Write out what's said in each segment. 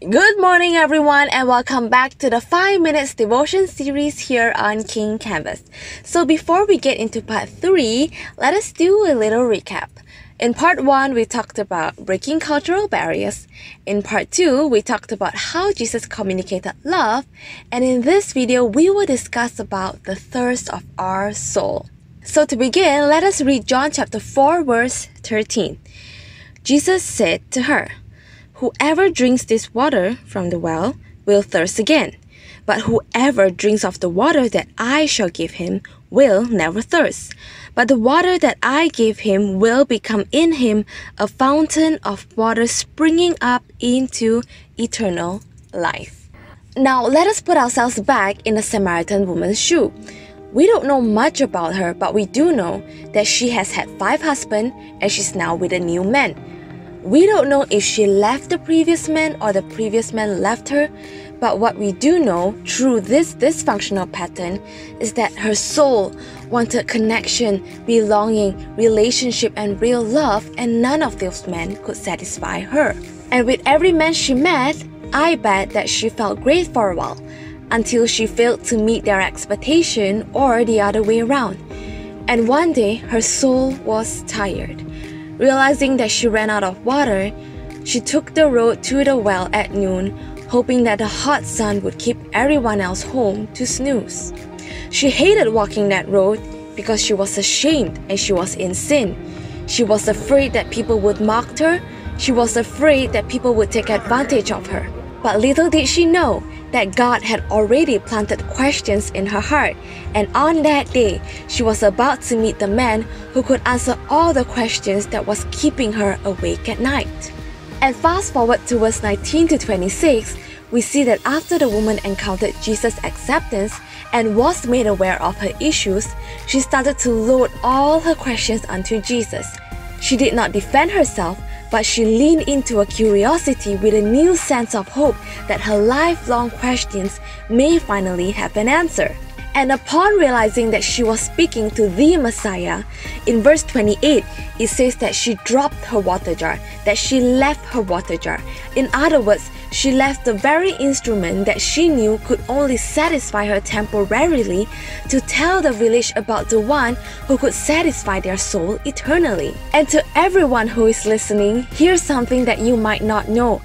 Good morning everyone and welcome back to the 5 minutes devotion series here on King Canvas. So before we get into part 3, let us do a little recap. In part 1, we talked about breaking cultural barriers. In part 2, we talked about how Jesus communicated love. And in this video, we will discuss about the thirst of our soul. So to begin, let us read John chapter 4 verse 13. Jesus said to her, "Whoever drinks this water from the well will thirst again. But whoever drinks of the water that I shall give him will never thirst. But the water that I give him will become in him a fountain of water springing up into eternal life." Now let us put ourselves back in the Samaritan woman's shoe. We don't know much about her, but we do know that she has had 5 husbands and she's now with a new man. We don't know if she left the previous man or the previous man left her, but what we do know through this dysfunctional pattern is that her soul wanted connection, belonging, relationship, and real love, and none of those men could satisfy her. And with every man she met, I bet that she felt great for a while, until she failed to meet their expectation or the other way around. And one day, her soul was tired. Realizing that she ran out of water, she took the road to the well at noon, hoping that the hot sun would keep everyone else home to snooze. She hated walking that road because she was ashamed and she was in sin. She was afraid that people would mock her. She was afraid that people would take advantage of her. But little did she know that God had already planted questions in her heart, and on that day, she was about to meet the man who could answer all the questions that was keeping her awake at night. And fast forward to verse 19 to 26, we see that after the woman encountered Jesus' acceptance and was made aware of her issues, she started to load all her questions onto Jesus. She did not defend herself, but she leaned into a curiosity with a new sense of hope that her lifelong questions may finally have an answer. And upon realizing that she was speaking to the Messiah, in verse 28, it says that she dropped her water jar, that she left her water jar. In other words, she left the very instrument that she knew could only satisfy her temporarily to tell the village about the one who could satisfy their soul eternally. And to everyone who is listening, here's something that you might not know.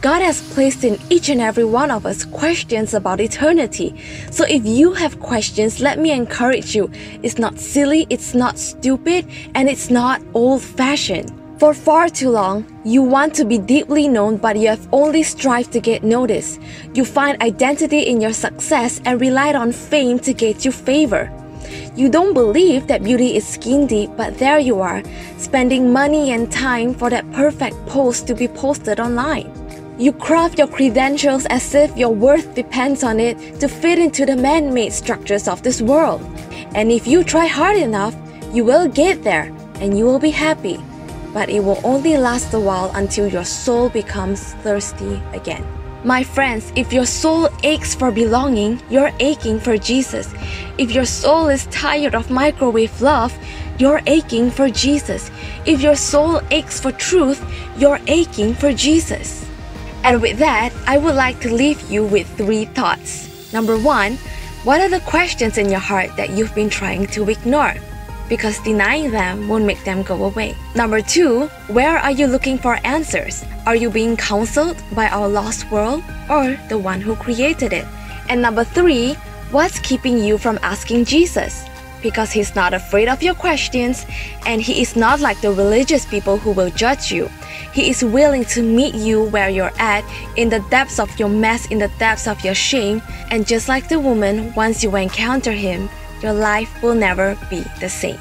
God has placed in each and every one of us questions about eternity. So if you have questions, let me encourage you. It's not silly, it's not stupid, and it's not old-fashioned. For far too long, you want to be deeply known, but you have only strived to get noticed. You find identity in your success and relied on fame to get you favor. You don't believe that beauty is skin deep, but there you are, spending money and time for that perfect post to be posted online. You craft your credentials as if your worth depends on it to fit into the man-made structures of this world. And if you try hard enough, you will get there and you will be happy. But it will only last a while until your soul becomes thirsty again. My friends, if your soul aches for belonging, you're aching for Jesus. If your soul is tired of microwave love, you're aching for Jesus. If your soul aches for truth, you're aching for Jesus. And with that, I would like to leave you with 3 thoughts. Number 1, what are the questions in your heart that you've been trying to ignore? Because denying them won't make them go away. Number 2, where are you looking for answers? Are you being counseled by our lost world or the one who created it? And number 3, what's keeping you from asking Jesus? Because he's not afraid of your questions, and he is not like the religious people who will judge you. He is willing to meet you where you're at, in the depths of your mess, in the depths of your shame. And just like the woman, once you encounter him, your life will never be the same.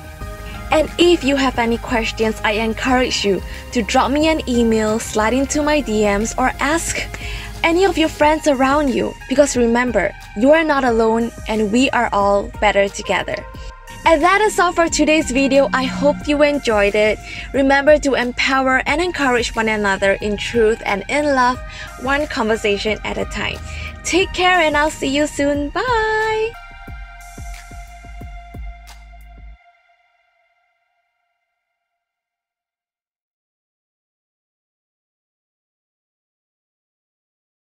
And if you have any questions, I encourage you to drop me an email, slide into my DMs, or ask any of your friends around you. Because remember, you are not alone and we are all better together. And that is all for today's video. I hope you enjoyed it. Remember to empower and encourage one another in truth and in love, one conversation at a time. Take care and I'll see you soon. Bye!